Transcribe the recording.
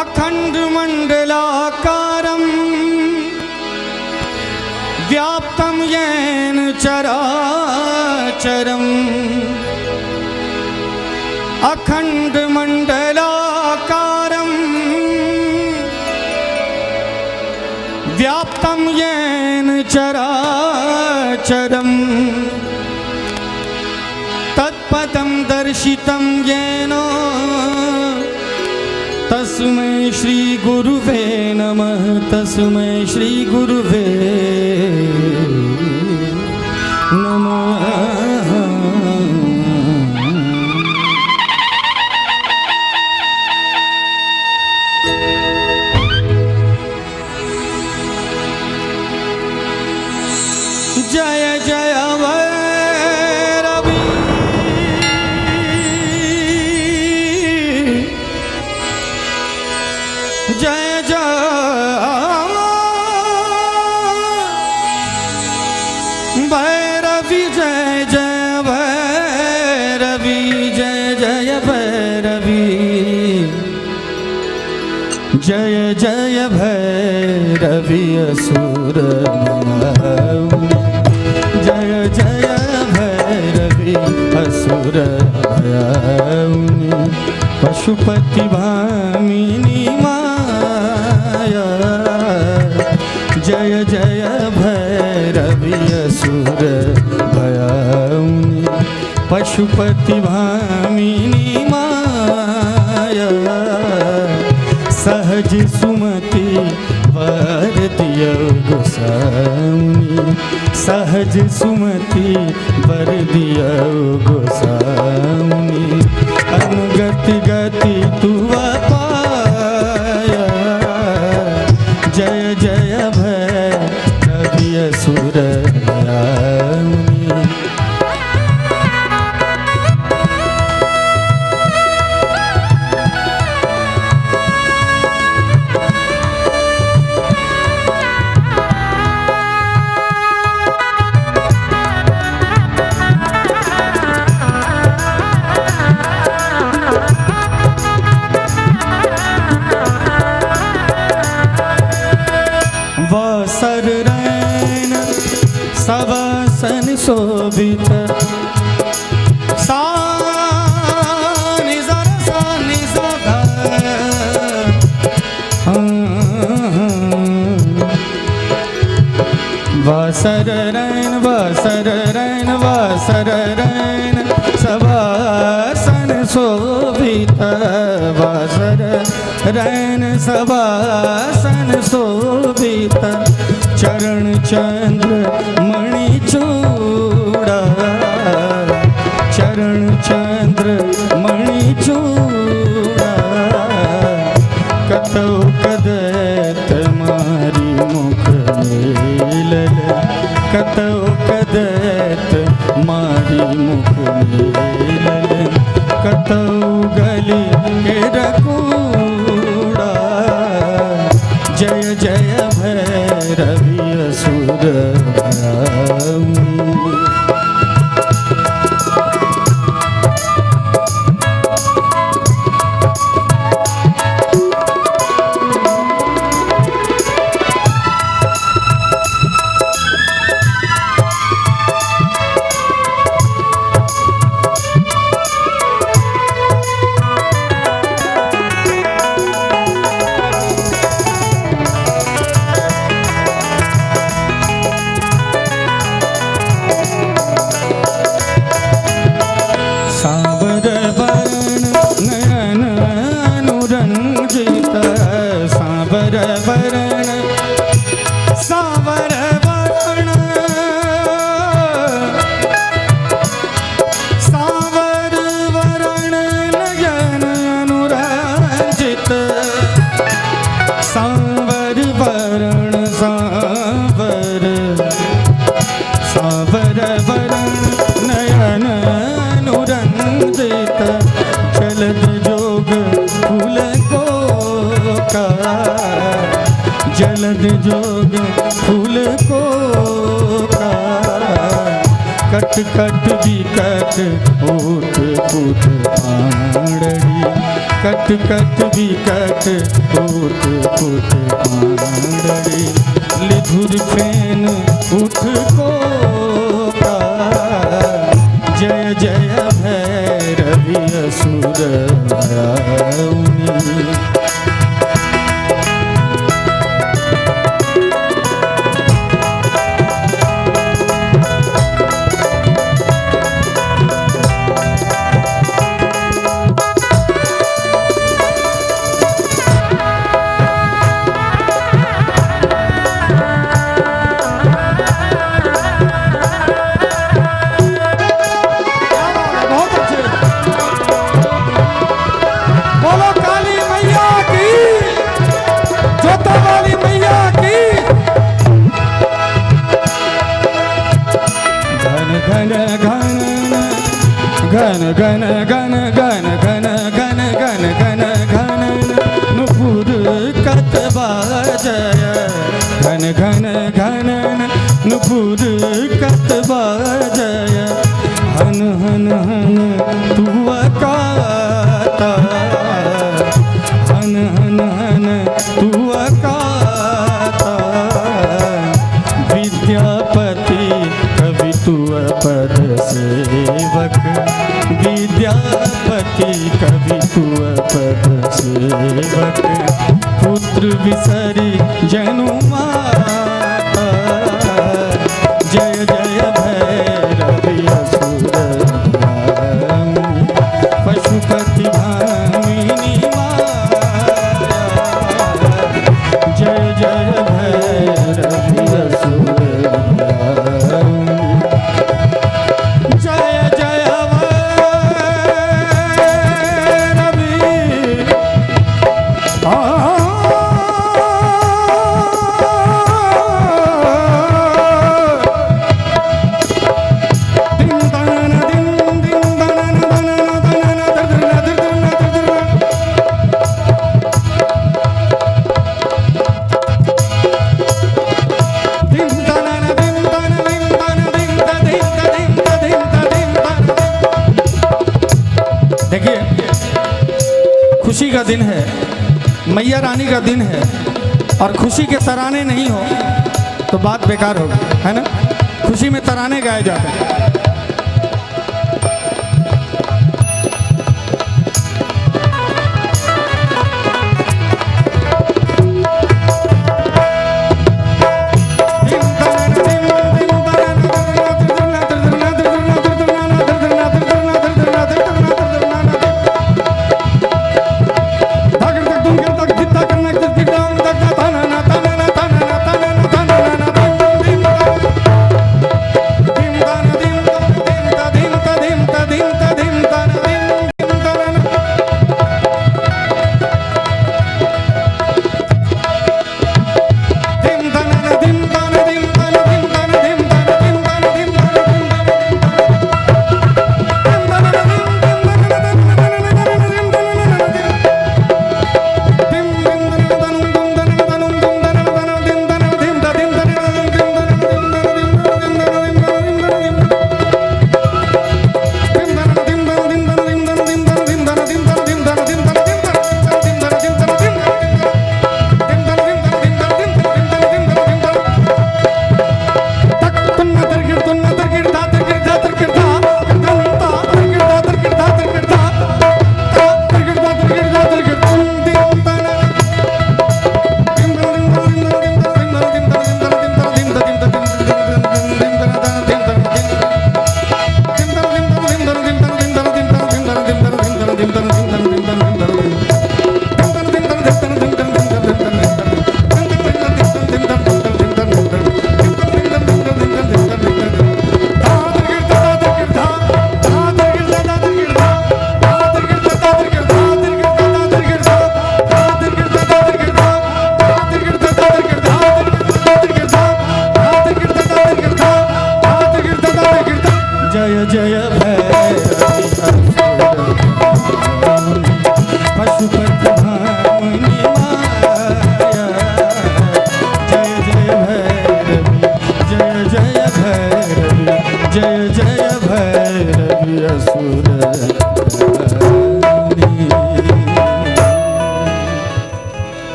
अखण्डमण्डलाकारं व्याप्तं येन चराचरम् अखण्डमण्डलाकारं व्याप्तं येन चराचरम् तत्पदं दर्शितं येन तस्मै श्री गुरुवे नमः। तस्मै श्री गुरुवे नमः। जय जय भैरवी जय जय भैरवी जय जय भैरवी जय जय भैरवी जय जय भैरवी असुर जय जय भैरवी असुर भयाउनि पशुपति भामिनी माया जय जय भैरवी असुर भयाउनि पशुपति भामिनी माया सहज सुमति वर दियो गोसाउनि सहज सुमति वर दियो गोसाउनि अनुगति गति तुवा पाया जय जय भैरवी असुर भयाउनि सररैन सवासन शोभित सानि सानि सदा वासररैन वासररैन वासररैन सवासन शोभित वासररैन सवासन शोभित चरण चंद्र मणि चूड़ा चरण चंद्र मणि चूड़ा कतौ कदत मारी मुख मेलल कतौ कदत मारी मुख मेलल कतौ गली के रकूड़ा जय जय भैरवी असुर भयाउनि सावर वरण सावर वरण नयन अनुरंजित सावर वरण सावर सावर वरण नयन अनुरंजित चलत जोग फूल को का जलद जोग फूल को कट कट विकट ओट पुट पाणड़ी कट कट विकट कोट कोट मांडरी लिधुर फेन उठ को का जय जय भैरवी असुर मराउनी घन घन घन घन घन घन घन घन घन नुपुर कतबा जय घन घन घन नुपुर कतबा जय हन हन हन तू अकाता हन हन हन तू अकाता विद्यापति कवि तू पद सेवक विद्यापति कवि तू पद सेवक पुत्र विसरी जनु माता जय जय भैरवी असुर भामिनी पशुपति भामिनी माता जय जय भैरवी असुर भामिनी जय जय खुशी का दिन है, मैया रानी का दिन है और खुशी के तराने नहीं हो तो बात बेकार होगी, है ना। खुशी में तराने गाए जाते हैं।